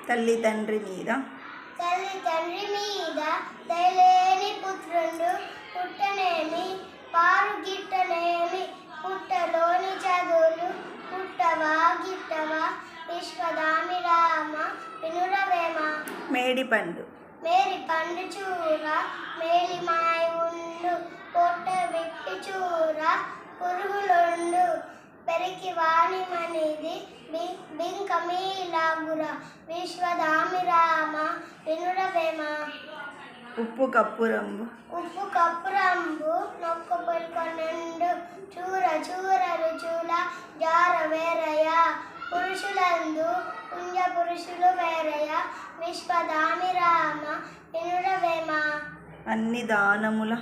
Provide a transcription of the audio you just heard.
తల్లి తండ్రి మీద దయలేని పుత్రుండు పుట్టనేమి పారు గిట్టనేమి పుట్టలోని చదువులు పుట్టవా గిట్టవా విశ్వదామి రామ వినురవేమ. మేడి పండు చూర మేలిమాయ ఉండు పొట్ట విప్పి చూర పురుగులుండు పెరికి వాణి మనిది బింకమీలాగుర విశ్వదామి రామ వినురవేమ. ఉప్పు కప్పు రంబు నొక్క పొల్కొనండు చూర రుచుల జార వేరయ పురుషులందు పుంజ పురుషులు వేరయ విశ్వదామి రామ వినురవేమ. అన్ని దానముల